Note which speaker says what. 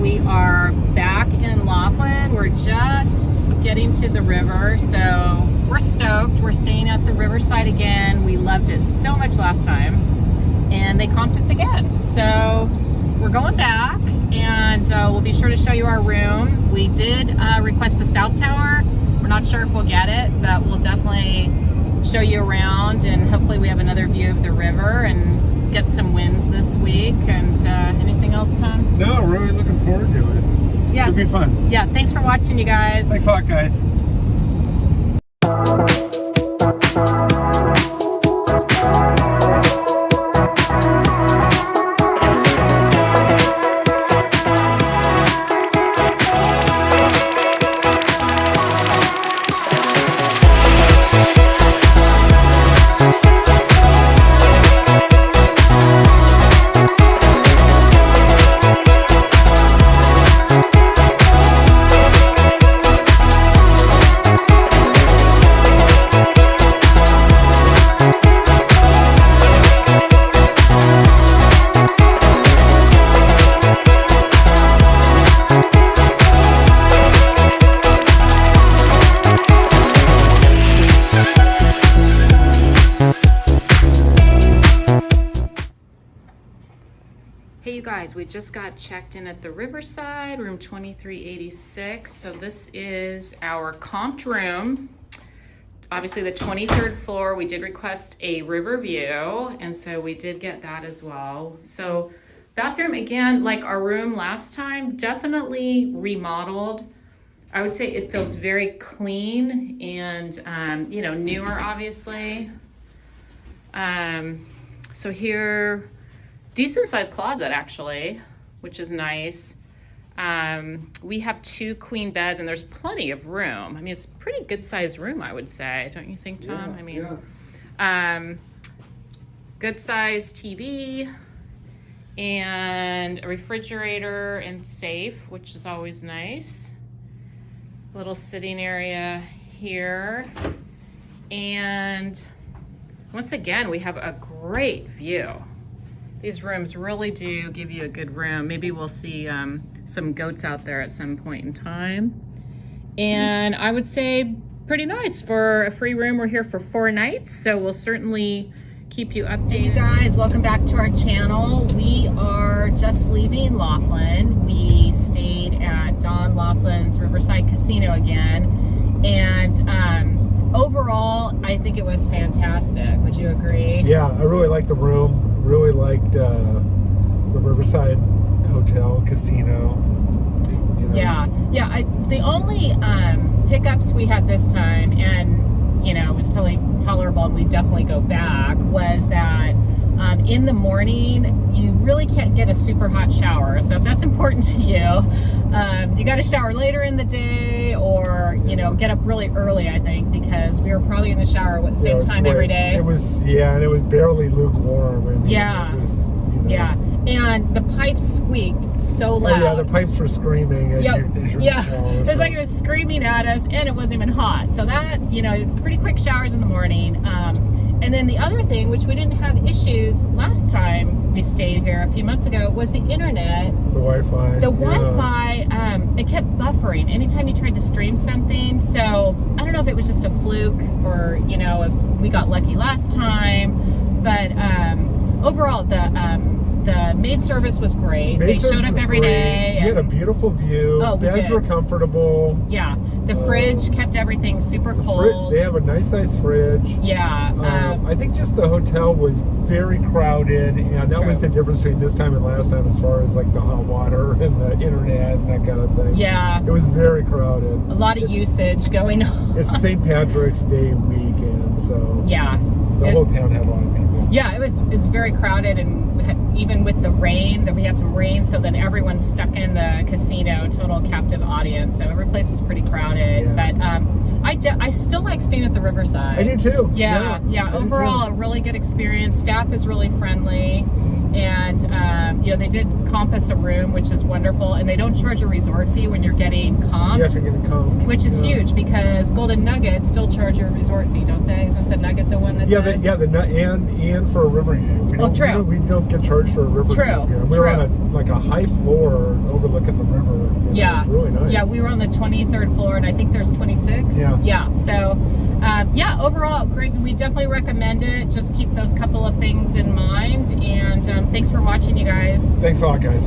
Speaker 1: We are back in Laughlin. We're just getting to the river, so we're stoked. We're staying at the Riverside again. We loved it so much last time, and they comped us again. So we're going back, and we'll be sure to show you our room. We did request the South Tower. We're not sure if we'll get it, but we'll definitely show you around, and hopefully we have another view of the river and get some winds this week. And anything else, Tom?
Speaker 2: No, really looking forward to it.
Speaker 1: Yes.
Speaker 2: Should be fun.
Speaker 1: Yeah, thanks for watching, you guys.
Speaker 2: Thanks a lot, guys. Hey you guys, we just got checked in at the Riverside, room 2386. So this is our comped room. Obviously the 23rd floor, we did request a river view, and so we did get that as well. So bathroom, again, like our room last time, definitely remodeled. I would say it feels very clean and, you know, newer, obviously. So here, decent sized closet actually, which is nice. We have 2 queen beds and there's plenty of room. I mean, it's a pretty good sized room, I would say. Don't you think, Tom? Yeah,
Speaker 1: I mean,
Speaker 2: yeah.
Speaker 1: Good sized TV and a refrigerator and safe, which is always nice. Little sitting area here. And once again, we have a great view. These rooms really do give you a good room. Maybe we'll see some goats out there at some point in time. And I would say pretty nice for a free room. We're here for 4 nights, so we'll certainly keep you updated. Hey you guys, welcome back to our channel. We are just leaving Laughlin. We stayed at Don Laughlin's Riverside Casino again. And overall, I think it was fantastic. Would you agree?
Speaker 2: Yeah, I really liked the room. Really liked the Riverside Hotel Casino. You know.
Speaker 1: Yeah. The only hiccups we had this time, and you know, it was totally tolerable, and we definitely go back, was that in the morning you really can't get a super hot shower. So if that's important to you, you got to shower later in the day, or you know, get up really early. I think because we were probably in the shower at the same time every day.
Speaker 2: It was, yeah, and it was barely lukewarm. I mean,
Speaker 1: yeah,
Speaker 2: it was, you know.
Speaker 1: Yeah. And the pipes squeaked so loud.
Speaker 2: Oh, yeah, the pipes were screaming as you're
Speaker 1: it was like it was screaming at us, and it wasn't even hot. So that, you know, pretty quick showers in the morning. And then the other thing, which we didn't have issues last time we stayed here a few months ago, was the internet.
Speaker 2: The Wi-Fi.
Speaker 1: The Wi-Fi, it kept buffering anytime you tried to stream something. So I don't know if it was just a fluke, or, you know, if we got lucky last time. But overall, the maid service was great. They showed up every day.
Speaker 2: We had a beautiful view.
Speaker 1: Oh, we
Speaker 2: Beds
Speaker 1: did.
Speaker 2: were comfortable.
Speaker 1: Yeah. The fridge kept everything super cold.
Speaker 2: They have a nice size fridge.
Speaker 1: Yeah.
Speaker 2: I think just the hotel was very crowded, and that was the difference between this time and last time as far as like the hot water and the internet and that kind of thing.
Speaker 1: Yeah.
Speaker 2: It was very crowded.
Speaker 1: A lot of usage going on.
Speaker 2: It's St. Patrick's Day weekend, so
Speaker 1: yeah.
Speaker 2: The whole town had a lot of people.
Speaker 1: Yeah, it was very crowded, and even with the rain, that we had some rain, so then everyone's stuck in the casino, total captive audience. So every place was pretty crowded. Yeah. But I still like staying at the Riverside.
Speaker 2: I do too.
Speaker 1: Yeah. Overall, a really good experience. Staff is really friendly. And you know, they did comp us a room, which is wonderful, and they don't charge a resort fee when you're getting comped.
Speaker 3: Yes, you're getting comped.
Speaker 1: Which is huge, because Golden Nugget still charge a resort fee, don't they? Isn't the Nugget the one that does?
Speaker 3: And for a river view.
Speaker 1: True.
Speaker 3: We don't get charged for a river view. We were on a high floor overlooking the river.
Speaker 1: Yeah.
Speaker 3: It was really nice.
Speaker 1: Yeah, we were on the 23rd floor, and I think there's 26.
Speaker 3: Yeah.
Speaker 1: Yeah. So, yeah, overall, great. We definitely recommend it. Just keep those couple of things in mind. And thanks for watching, you guys.
Speaker 3: Thanks a lot, guys.